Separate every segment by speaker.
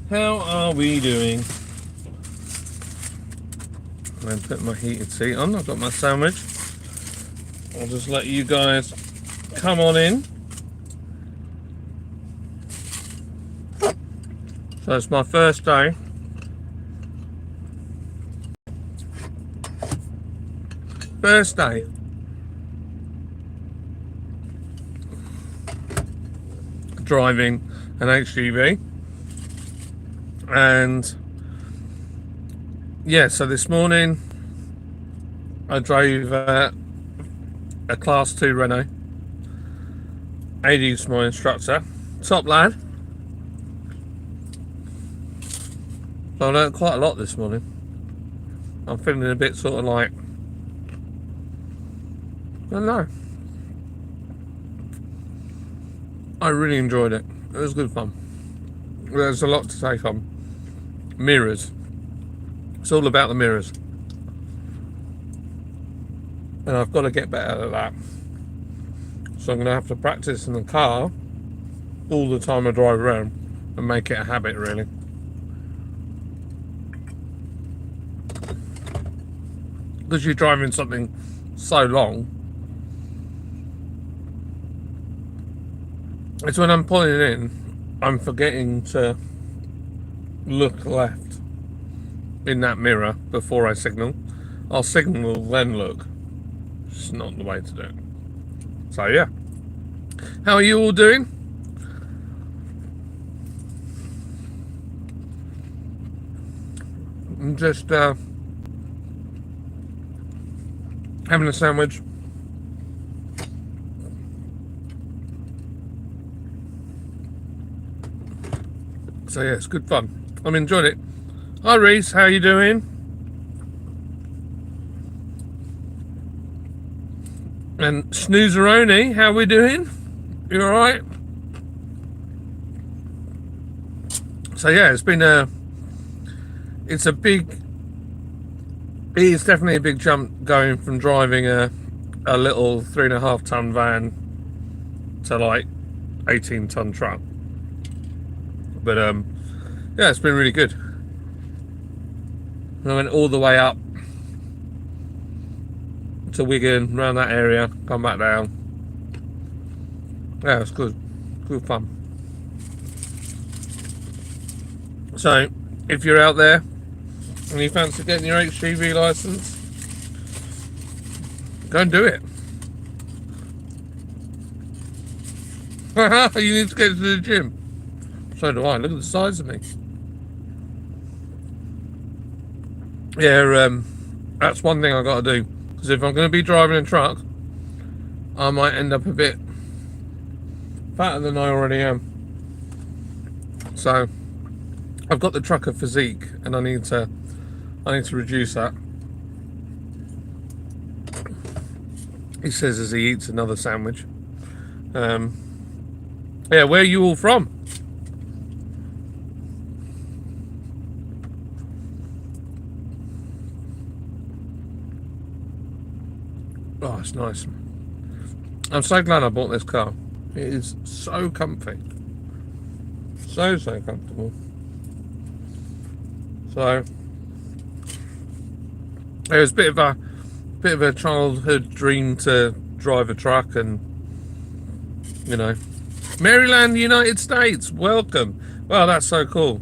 Speaker 1: How are we doing? I'm put my heated seat on. I've got my sandwich. I'll just let you guys come on in. So it's my first day. First day. Driving an HGV. And yeah, so this morning I drove a class 2 Renault. AD's my instructor. Top lad. So I learned quite a lot this morning. I'm feeling a bit sort of like, I don't know. I really enjoyed it. It was good fun. There's a lot to take on. Mirrors. It's all about the mirrors. And I've got to get better at that. So I'm going to have to practice in the car all the time I drive around and make it a habit, really. Because you're driving something so long, it's when I'm pulling in, I'm forgetting to look left in that mirror before I signal. I'll signal, then look. It's not the way to do it. So yeah. How are you all doing? I'm just having a sandwich. So yeah, it's good fun. I'm enjoying it. Hi Reese, how you doing? And Snoozeroni, how we doing? You alright? So yeah, it's definitely a big jump going from driving a little 3.5 ton van to like 18 ton truck. But yeah, it's been really good. I went all the way up to Wigan, around that area, come back down. Yeah, it's good. Good fun. So, if you're out there and you fancy getting your HGV license, go and do it. You need to get to the gym. So do I. Look at the size of me. Yeah, that's one thing I got to do. Because if I'm going to be driving a truck, I might end up a bit fatter than I already am. So I've got the trucker physique, and I need to reduce that. He says as he eats another sandwich. Yeah, where are you all from? Oh, it's nice. I'm so glad I bought this car. It is so comfy. So comfortable. So it was a bit of a childhood dream to drive a truck, and you know, Maryland, United States, welcome. Well, that's so cool.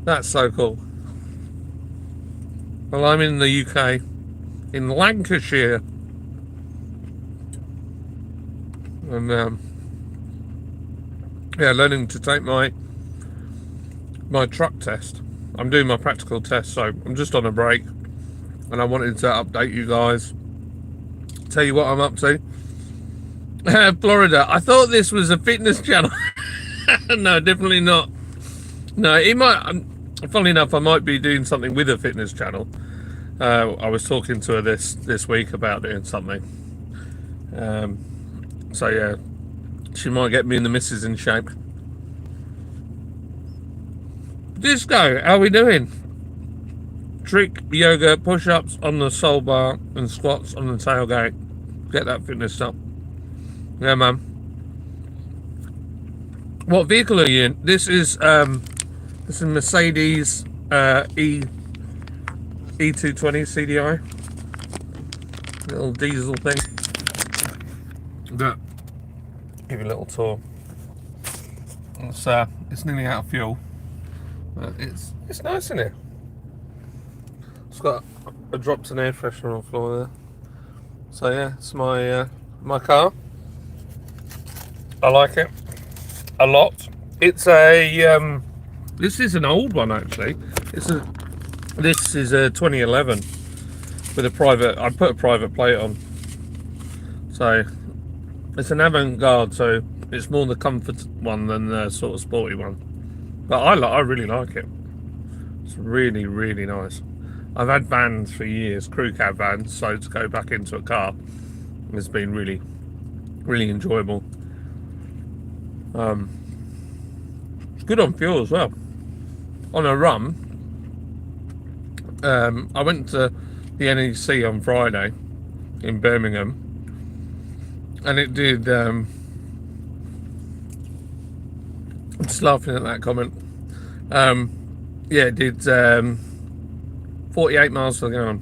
Speaker 1: That's so cool. Well, I'm in the UK, in Lancashire, and yeah, learning to take my truck test. I'm doing my practical test, so I'm just on a break, and I wanted to update you guys, tell you what I'm up to. Florida. I thought this was a fitness channel. No, definitely not. No, it might. Funnily enough, I might be doing something with a fitness channel. I was talking to her this week about doing something. So yeah, she might get me and the missus in shape. Disco, how are we doing? Trick yoga, push-ups on the sole bar and squats on the tailgate. Get that fitness up. Yeah, man. What vehicle are you in? This is This is Mercedes E220 CDI, little diesel thing. But give you a little tour. It's nearly out of fuel, but it's nice in here. It's got a dropped in air freshener on the floor there. So yeah, it's my car. I like it a lot. It's a this is an old one actually. This is a 2011 with a private. I put a private plate on. So it's an avant-garde, so it's more the comfort one than the sort of sporty one. But I really like it. It's really, really nice. I've had vans for years, crew cab vans, so to go back into a car has been really, really enjoyable. It's good on fuel as well. On a run, I went to the NEC on Friday in Birmingham, and it did. Just laughing at that comment. Yeah, it did 48 miles per gallon.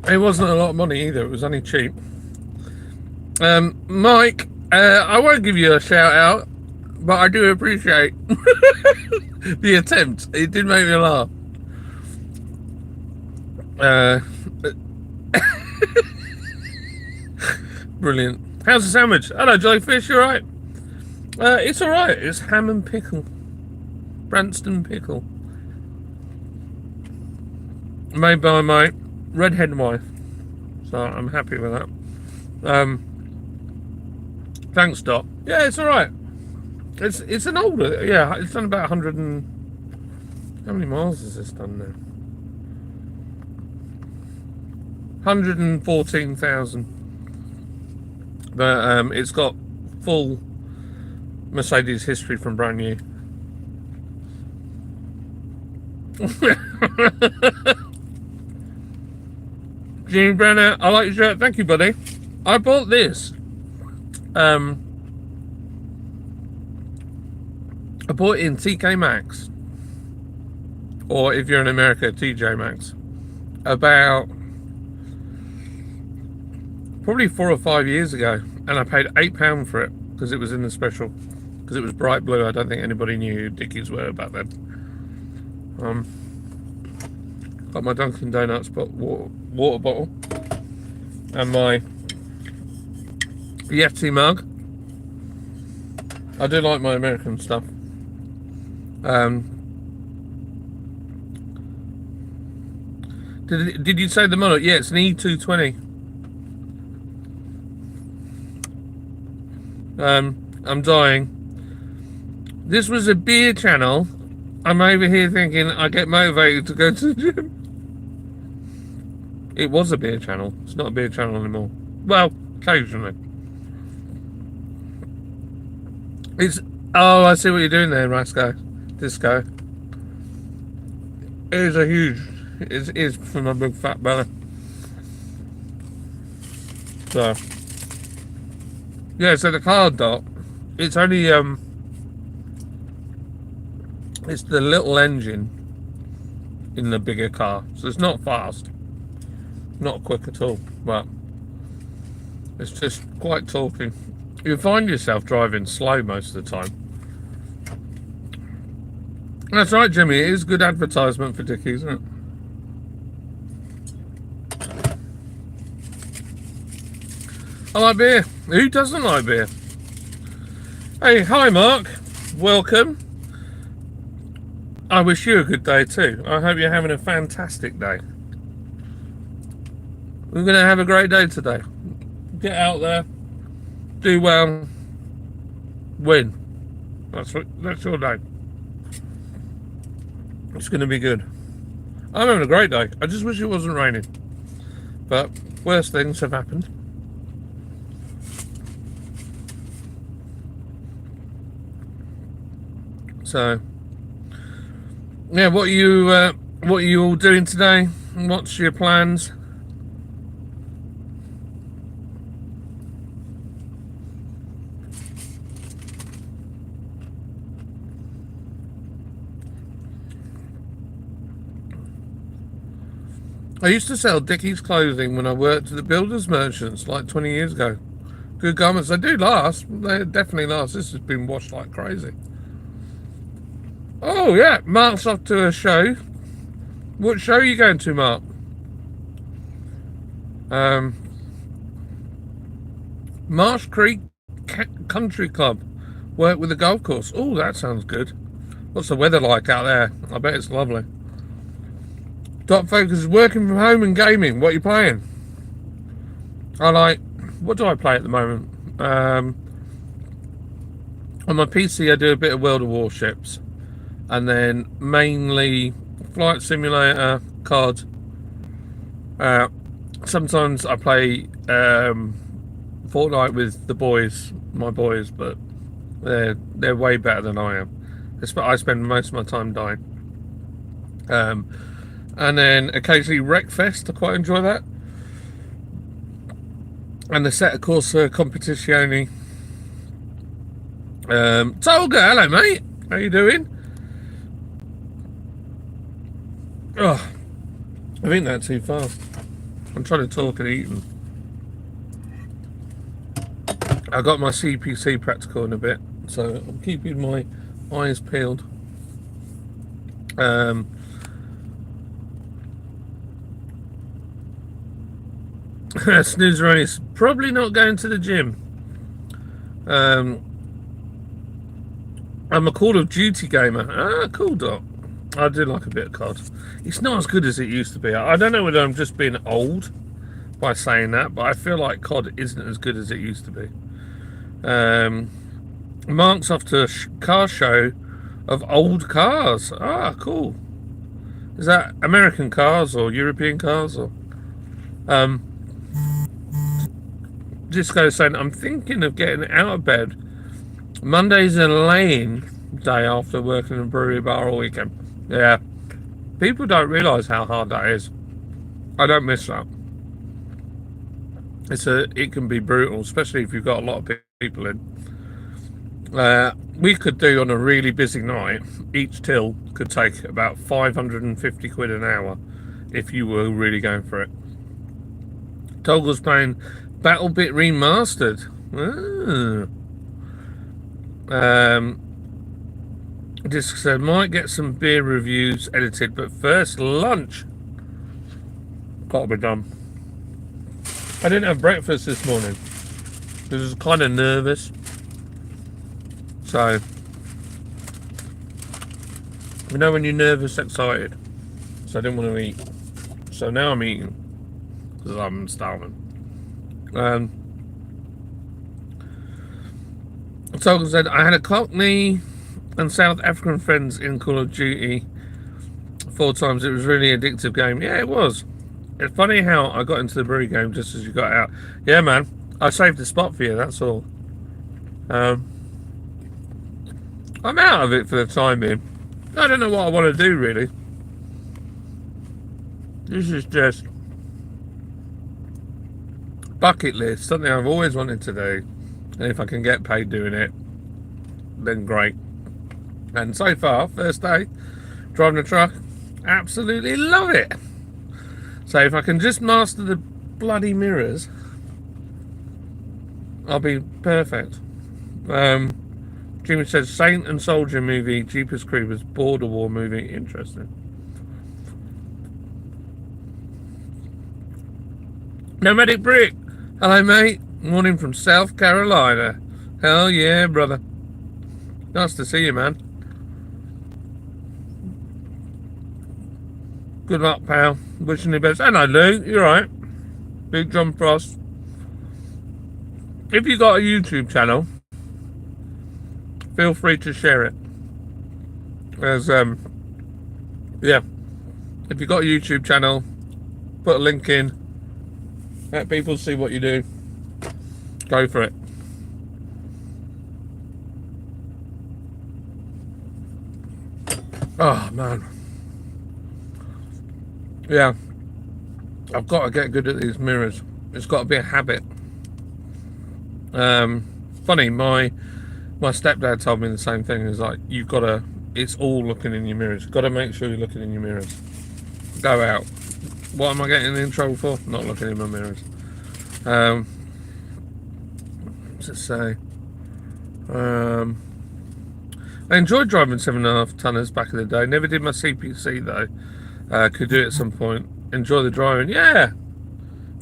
Speaker 1: It wasn't a lot of money either. It was only cheap. Mike, I won't give you a shout out, but I do appreciate the attempt. It did make me laugh. Brilliant. How's the sandwich? Hello, Jellyfish. You alright? It's alright. It's ham and pickle. Branston pickle. Made by my redhead wife. So I'm happy with that. Thanks, Dot. Yeah, it's alright. It's an older. Yeah, it's done about 100 and... How many miles has this done now? 114,000. But it's got full Mercedes history from brand new. Gene Brenner, I like your shirt. Thank you, buddy. I bought this. I bought it in TK Maxx, or if you're in America, TJ Maxx, about probably 4 or 5 years ago, and I paid £8 for it because it was in the special, because it was bright blue. I don't think anybody knew who Dickies were back then. Got my Dunkin' Donuts water bottle and my Yeti mug. I do like my American stuff. Did you say the model? Yeah, it's an E220. I'm dying. This was a beer channel. I'm over here thinking I get motivated to go to the gym. It was a beer channel. It's not a beer channel anymore. Well, occasionally. Oh, I see what you're doing there, Rasco. Disco. It is a huge... It is for my big fat belly. So... Yeah, so the car, Dot, it's only... It's the little engine in the bigger car. So it's not fast. Not quick at all. But it's just quite talky. You find yourself driving slow most of the time. That's right, Jimmy. It is good advertisement for Dickies, isn't it? I like beer. Who doesn't like beer? Hey, hi, Mark. Welcome. I wish you a good day too. I hope you're having a fantastic day. We're going to have a great day today. Get out there. Do well. Win. That's your day. It's going to be good. I'm having a great day. I just wish it wasn't raining. But worse things have happened. So, yeah, what are you all doing today? What's your plans? I used to sell Dickies clothing when I worked at the builders merchants like 20 years ago. Good garments. They do last. They definitely last. This has been washed like crazy. Oh, yeah. Mark's off to a show. What show are you going to, Mark? Marsh Creek Country Club. Work with the golf course. Oh, that sounds good. What's the weather like out there? I bet it's lovely. Dot Focus is working from home and gaming. What are you playing? What do I play at the moment? On my PC I do a bit of World of Warships. And then mainly Flight Simulator, COD. Sometimes I play Fortnite with the boys, my boys, but they're way better than I am. I spend most of my time dying. And then occasionally Wreckfest, I quite enjoy that. And the set, of course, Competizione. Tolga, hello mate. How you doing? Oh, I think that's too fast. I'm trying to talk and eating. I got my CPC practical in a bit, so I'm keeping my eyes peeled. Snoozer is probably not going to the gym. I'm a Call of Duty gamer. Ah, cool, Doc. I do like a bit of COD. It's not as good as it used to be. I don't know whether I'm just being old by saying that, but I feel like COD isn't as good as it used to be. Mark's off to a car show of old cars. Ah, cool. Is that American cars or European cars? Or Disco saying, I'm thinking of getting out of bed. Monday's a laying day after working in a brewery bar all weekend. Yeah. People don't realise how hard that is. I don't miss that. It can be brutal, especially if you've got a lot of people in. We could do on a really busy night, each till could take about 550 quid an hour if you were really going for it. Toggle's playing BattleBit Remastered. Disc said, might get some beer reviews edited, but first lunch. Gotta be done. I didn't have breakfast this morning. I was kind of nervous. So, you know when you're nervous, excited. So I didn't want to eat. So now I'm eating. Because I'm starving. Tolkien said, I had a Cockney and South African friends in Call of Duty 4 times. It was really addictive game. Yeah, it was. It's funny how I got into the brewery game just as you got out. Yeah, man. I saved a spot for you, that's all. I'm out of it for the time being. I don't know what I want to do, really. This is just bucket list, something I've always wanted to do. And if I can get paid doing it, then great. And so far, first day, driving a truck, absolutely love it. So if I can just master the bloody mirrors, I'll be perfect. Jimmy says, Saint and Soldier movie, Jeepers Creepers, Border War movie, interesting. Nomadic Brick, hello mate, morning from South Carolina. Hell yeah, brother. Nice to see you, man. Good luck, pal. Wishing you best. Hello, Luke. You're right. Big John Frost. If you got a YouTube channel, feel free to share it. As yeah. If you got a YouTube channel, put a link in. Let people see what you do. Go for it. Oh man. Yeah. I've got to get good at these mirrors. It's got to be a habit. Funny, my stepdad told me the same thing. He's like, you've got to, it's all looking in your mirrors. You've got to make sure you're looking in your mirrors. Go out. What am I getting in trouble for? Not looking in my mirrors. What's it say? I enjoyed driving 7.5 tonners back in the day. Never did my CPC though. Could do it at some point. Enjoy the driving. Yeah,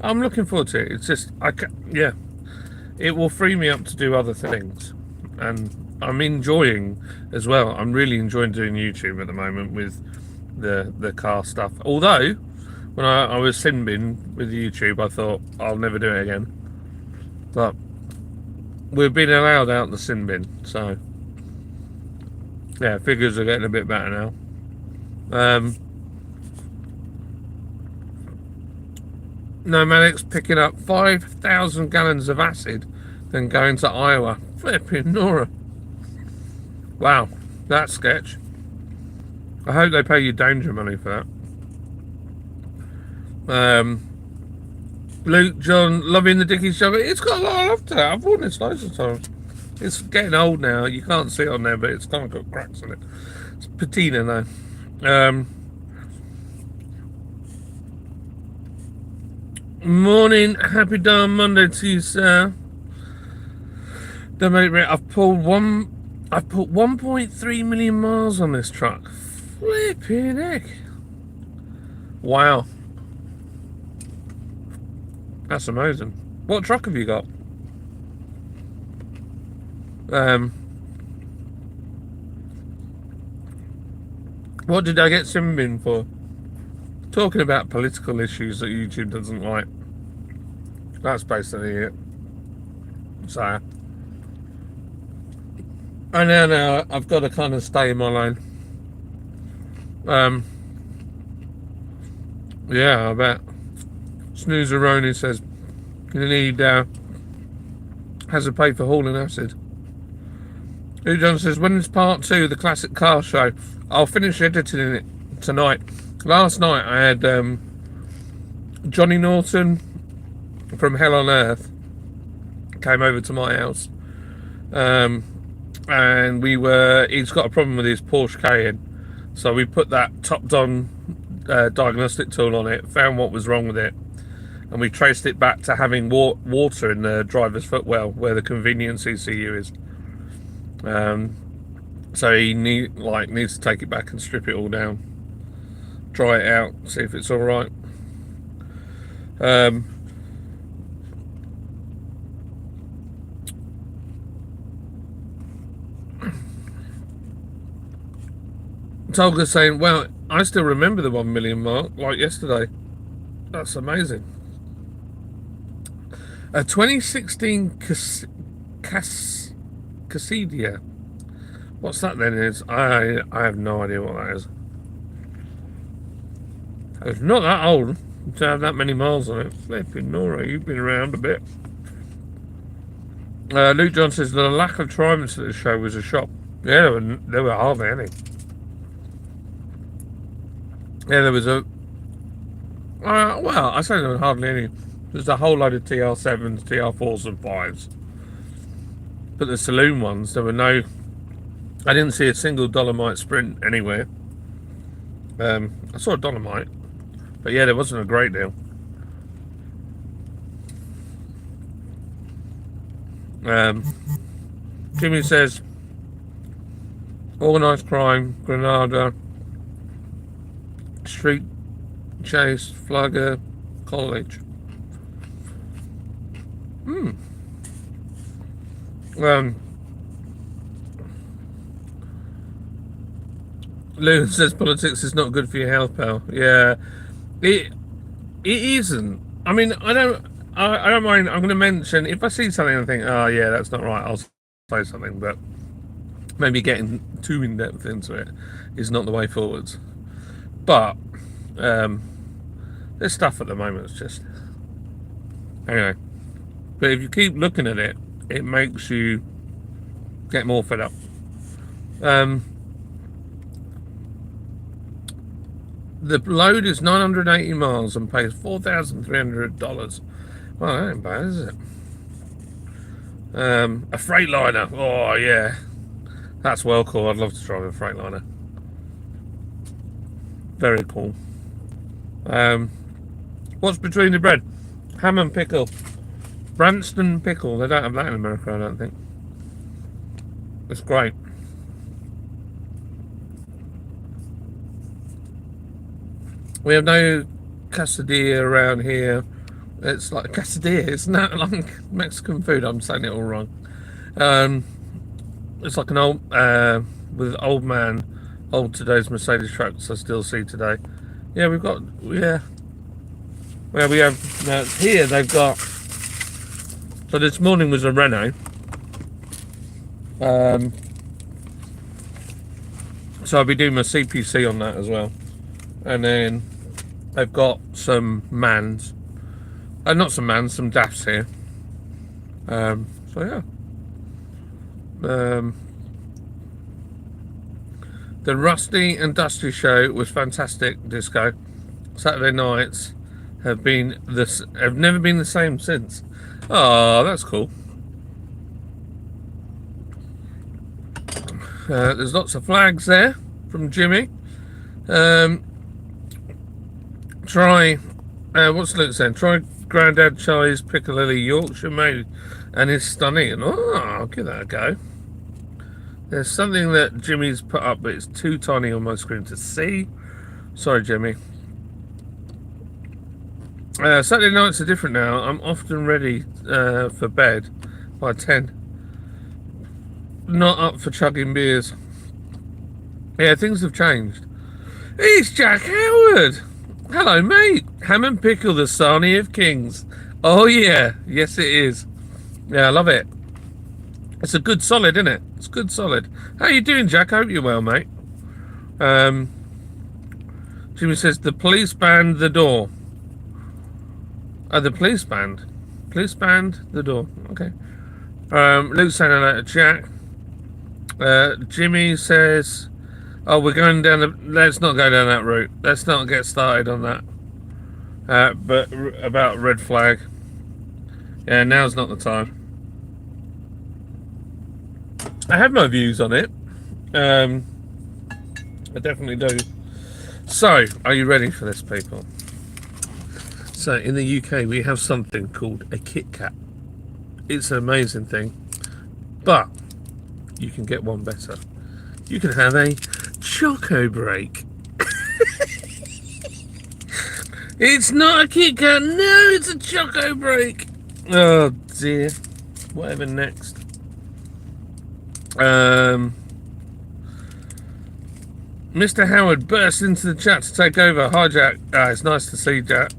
Speaker 1: I'm looking forward to it. It's just, yeah, it will free me up to do other things, and I'm enjoying as well. I'm really enjoying doing YouTube at the moment with the car stuff. Although, when I was sin bin with YouTube, I thought I'll never do it again. But we've been allowed out in the sin bin, so yeah, figures are getting a bit better now. Nomadic's picking up 5,000 gallons of acid, then going to Iowa. Flipping Nora. Wow, that's sketch. I hope they pay you danger money for that. Luke John, loving the Dickies show. It's got a lot of love to it. I've worn this loads of times. It's getting old now. You can't see it on there, but it's kind of got cracks on it. It's patina though. Morning, happy darn Monday to you, sir. I've put 1.3 million miles on this truck. Flipping heck. Wow. That's amazing. What truck have you got? What did I get Simbin for? Talking about political issues that YouTube doesn't like. That's basically it. So I now I've got to kind of stay in my lane. Yeah, I bet. Snoozeroni says you need has to pay for hauling acid. John says, when is part 2 the classic car show? I'll finish editing it tonight. Last night I had Johnny Norton from Hell on Earth came over to my house, and he's got a problem with his Porsche Cayenne, so we put that topped-on diagnostic tool on it, found what was wrong with it, and we traced it back to having water in the driver's footwell where the convenience ECU is. So he needs to take it back and strip it all down, dry it out, see if it's all right. Tolga's saying, well, I still remember the 1 million mark like yesterday. That's amazing. A 2016 Cassidia. What's that then? I have no idea what that is. It's not that old to have that many miles on it. Flipping Nora, you've been around a bit. Luke John says the lack of Triumphs at the show was a shock. Yeah, there were hardly any. Yeah, there was a. Well, I say there were hardly any. There's a whole load of TR7s, TR4s, and 5s. But the saloon ones, there were no. I didn't see a single Dolomite Sprint anywhere. I saw a Dolomite, but yeah, there wasn't a great deal. Jimmy says, organised crime, Granada, street chase, Flagger, college. Lou says politics is not good for your health, pal. Yeah, it isn't. I mean, I don't mind. I'm going to mention if I see something and think, oh yeah, that's not right, I'll say something. But maybe getting too in depth into it is not the way forwards. But there's stuff at the moment that's just anyway. But if you keep looking at it, it makes you get more fed up. The load is 980 miles and pays $4,300. Well, that ain't bad, is it? A Freightliner. Oh, yeah. That's well cool. I'd love to drive a Freightliner. Very cool. What's between the bread? Ham and pickle. Branston pickle. They don't have that in America, I don't think. It's great. We have no quesadilla around here. It's like quesadilla. It's not like Mexican food. I'm saying it all wrong. It's like an old with old man, old today's Mercedes trucks I still see today. Yeah, we've got Well, we have here. They've got. So this morning was a Renault. So I'll be doing my CPC on that as well, and then they've got some Mans, not some Mans, some DAFs here. So yeah. The Rusty and Dusty show was fantastic. Disco Saturday nights have never been the same since. Oh, that's cool. There's lots of flags there from Jimmy. Try what's Luke saying? Try Grandad Charlie's Piccadilly Yorkshire made, and it's stunning. Oh, I'll give that a go. There's something that Jimmy's put up, but it's too tiny on my screen to see. Sorry, Jimmy. Saturday nights are different now. I'm often ready for bed by 10. Not up for chugging beers. Yeah, things have changed. It's Jack Howard. Hello, mate. Ham and pickle, the Sarnie of Kings. Oh, yeah. Yes, it is. Yeah, I love it. It's a good solid, isn't it? It's good solid. How you doing, Jack? I hope you're well, mate. Jimmy says, the police banned the door. Oh, the police banned. Police banned the door. Okay. Luke's saying hello to Jack. Jimmy says, oh, we're going down let's not go down that route. Let's not get started on that. But about red flag. Yeah, now's not the time. I have my views on it. I definitely do. So, are you ready for this, people? So, in the UK, we have something called a Kit Kat. It's an amazing thing. But, you can get one better. You can have a Choco Break. It's not a Kit Kat, no, it's a Choco Break. Oh dear. Whatever next. Mr. Howard burst into the chat to take over. Hi, Jack. It's nice to see you, Jack.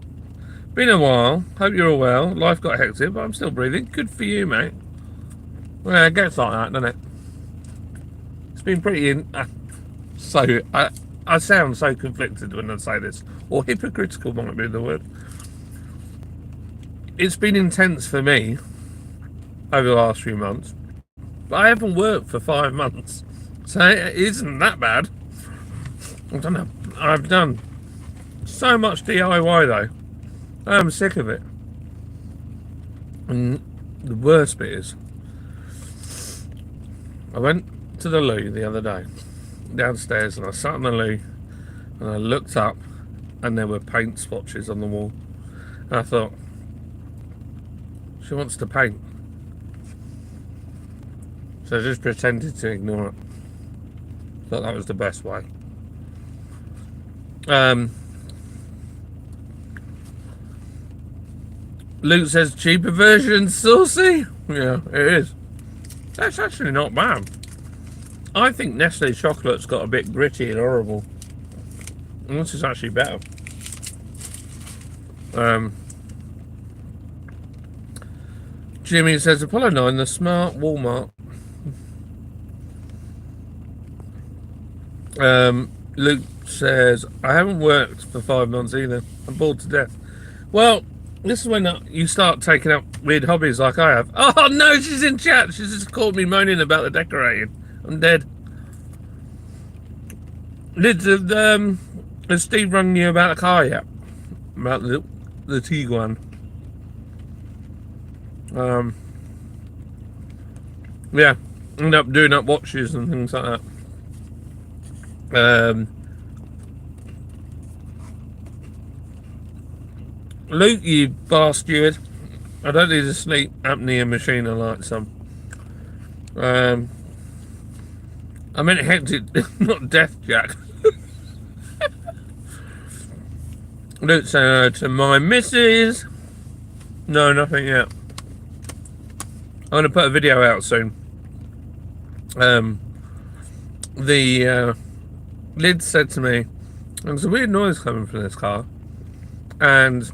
Speaker 1: Been a while. Hope you're all well. Life got hectic, but I'm still breathing. Good for you, mate. Well, it gets like that, doesn't it? It's been pretty I sound so conflicted when I say this, or hypocritical might be the word. It's been intense for me over the last few months, but I haven't worked for 5 months, so it isn't that bad. I've done so much DIY though. I'm sick of it. And the worst bit is, I went to the loo the other day, downstairs, and I sat in the loo and I looked up and there were paint swatches on the wall, and I thought, she wants to paint, so I just pretended to ignore it. Thought that was the best way. Luke says cheaper version saucy. Yeah, it is. That's actually not bad. I think Nestle chocolate's got a bit gritty and horrible, and this is actually better. Jimmy says Apollo 9, the smart Walmart. Luke says I haven't worked for 5 months either. I'm bored to death. Well, this is when you start taking up weird hobbies like I have. Oh no, she's in chat. She's just called me moaning about the decorating. I'm dead. Has Steve rung you about the car yet? About the Tiguan? Yeah, end up doing up watches and things like that. Luke, you bastard. I don't need a sleep apnea machine. I like some. I meant hectic, not death, Jack. Luke said to my missus. No, nothing yet. I'm going to put a video out soon. The Lid said to me, there's a weird noise coming from this car. And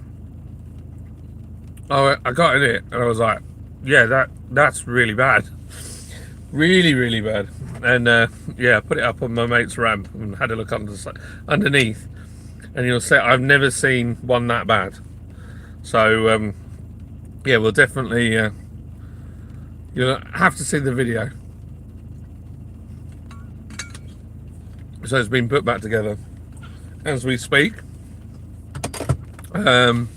Speaker 1: I got in it and I was like, yeah, that's really bad. Really, really bad. And yeah, I put it up on my mate's ramp and had a look underneath. And you'll say, I've never seen one that bad. So, yeah, we'll definitely, you'll have to see the video. So it's been put back together as we speak. Oh,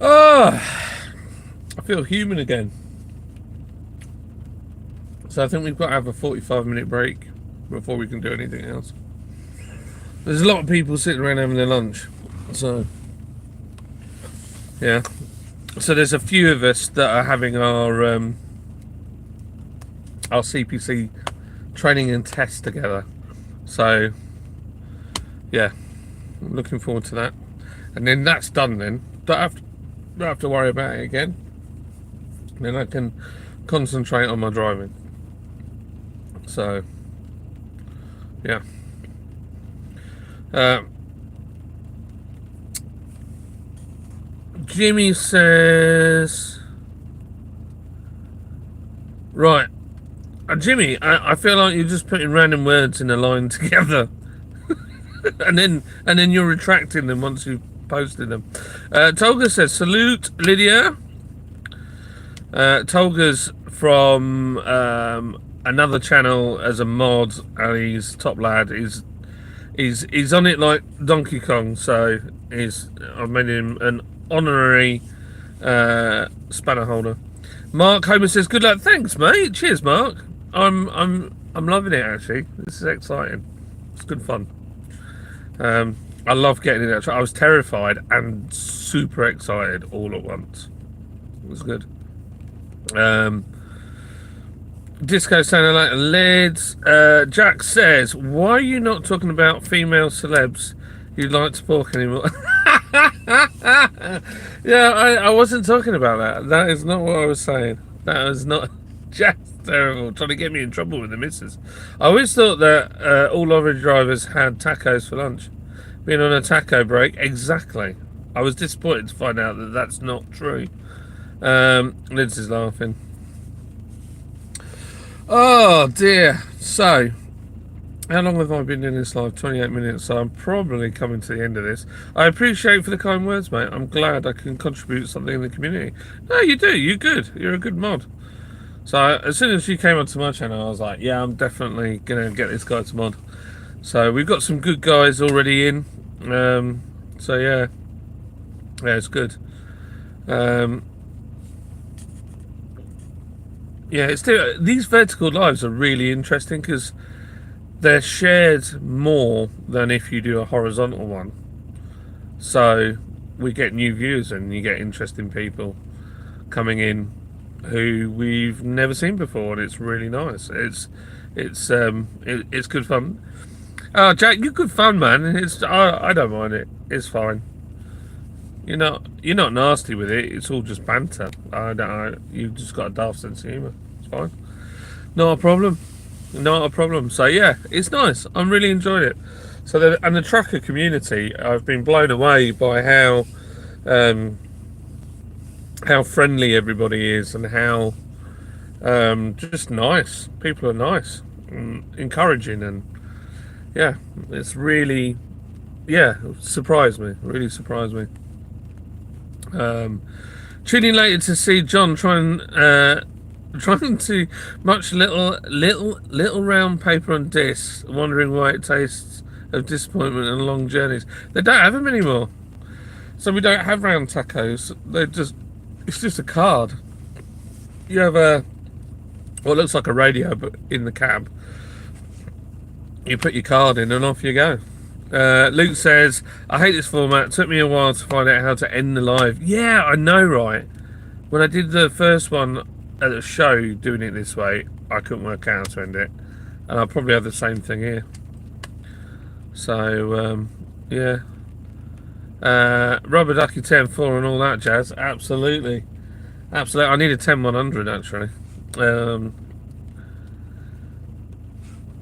Speaker 1: I feel human again. So I think we've got to have a 45-minute break before we can do anything else. There's a lot of people sitting around having their lunch. So, yeah. So there's a few of us that are having our CPC training and test together. So, yeah, I'm looking forward to that. And then that's done then. Don't have to worry about it again. Then I can concentrate on my driving. So, yeah. Jimmy says, right, Jimmy, I feel like you're just putting random words in a line together, and then you're retracting them once you've posted them. Tolga says, salute Lydia. Tolga's from another channel as a mod, and he's top lad. He's on it like Donkey Kong, so I've made him an honorary spanner holder. Mark Homer says, good luck. Thanks, mate. Cheers, Mark. I'm loving it, actually. This is exciting. It's good fun. I love getting in that truck. I was terrified and super excited all at once. It was good. Disco sounding like leads. Jack says, why are you not talking about female celebs you'd like to pork anymore? Yeah, I wasn't talking about that. That is not what I was saying. That was not just terrible, trying to get me in trouble with the missus. I always thought that all lorry drivers had tacos for lunch. Being on a taco break, exactly. I was disappointed to find out that that's not true. Liz is laughing. Oh dear. So, how long have I been in this live? 28 minutes, so I'm probably coming to the end of this. I appreciate for the kind words, mate. I'm glad I can contribute something in the community. No, you do. You're good. You're a good mod. So, as soon as you came onto my channel, I was like, yeah, I'm definitely going to get this guy to mod. So, we've got some good guys already in. So, yeah. Yeah, it's good. Yeah, these vertical lives are really interesting because they're shared more than if you do a horizontal one. So we get new views and you get interesting people coming in who we've never seen before, and it's really nice. It's good fun. Oh, Jack, you're good fun, man. I don't mind it. It's fine. You're not nasty with it. It's all just banter. You've just got a daft sense of humour. It's fine. Not a problem. Not a problem. So yeah, it's nice. I'm really enjoying it. So the trucker community, I've been blown away by how friendly everybody is and how just nice. People are nice, and encouraging, and yeah, it's really surprised me. Really surprised me. Tuning later to see John trying to much little round paper on discs, wondering why it tastes of disappointment and long journeys. They don't have them anymore, so we don't have round tacos. It's just a card. You have what looks like a radio, but in the cab. You put your card in and off you go. Luke says, I hate this format. It took me a while to find out how to end the live. Yeah, I know, right? When I did the first one at the show, doing it this way, I couldn't work out how to end it. And I'll probably have the same thing here. So, yeah. Rubber Ducky 10.4 and all that jazz. Absolutely. Absolutely. I need a 10.100 actually.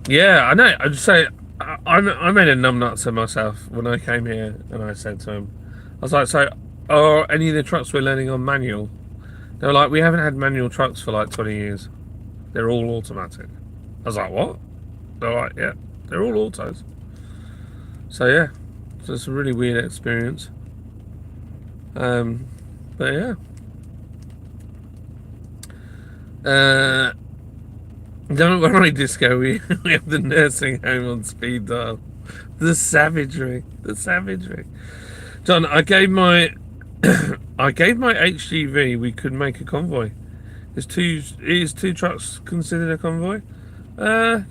Speaker 1: Yeah, I know. I just say I made a numbnuts of myself when I came here, and I said to him, I was like, "So, are any of the trucks we're learning on manual?" They were like, "We haven't had manual trucks for like 20 years. They're all automatic." I was like, "What?" They're like, "Yeah, they're all autos." So yeah, so it's a really weird experience. But yeah. Don't worry, Disco. We have the nursing home on speed dial. The savagery, the savagery. John, I gave my HGV. We could make a convoy. Is two trucks considered a convoy? Yeah.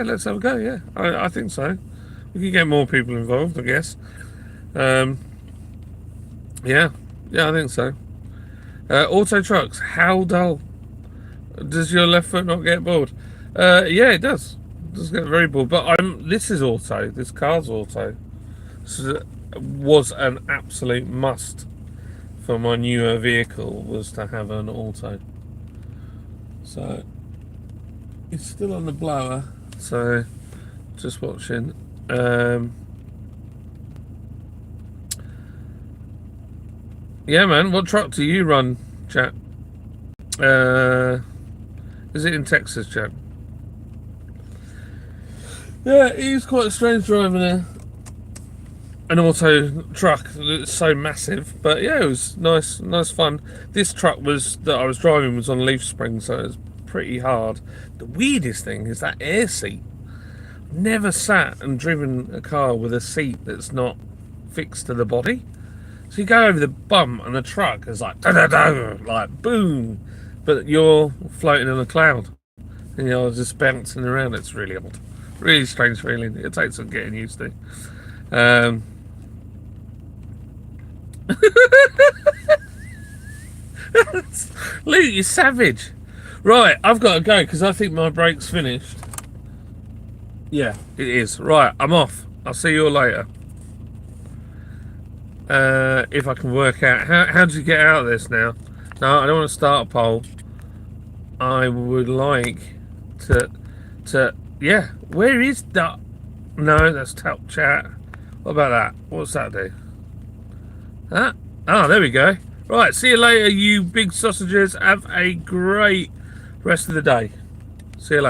Speaker 1: Let's have a go. Yeah, I think so. We can get more people involved, I guess. Um, yeah, I think so. Auto trucks. How dull? Does your left foot not get bored? Yeah, it does. It does get very bored. But this is auto. This car's auto. So was an absolute must for my newer vehicle, was to have an auto. So it's still on the blower. So just watching. Yeah, man. What truck do you run, chat? Is it in Texas, chat? Yeah, he's quite strange driving an auto truck that's so massive. But yeah, it was nice fun. This truck that I was driving was on leaf springs, so it was pretty hard. The weirdest thing is that air seat. Never sat and driven a car with a seat that's not fixed to the body. So you go over the bump and the truck is like da-da-da, like boom, but you're floating on a cloud and you're just bouncing around. It's really odd, really strange feeling. It takes some getting used to. Luke, you savage. Right, I've got to go because I think my break's finished. Yeah, it is. Right, I'm off. I'll see you all later. If I can work out how do you get out of this now? No, I don't want to start a poll. I would like to yeah. Where is that? No, that's top chat. What about that? What's that do? Huh? Oh, there we go. Right, see you later, you big sausages. Have a great rest of the day. See you later.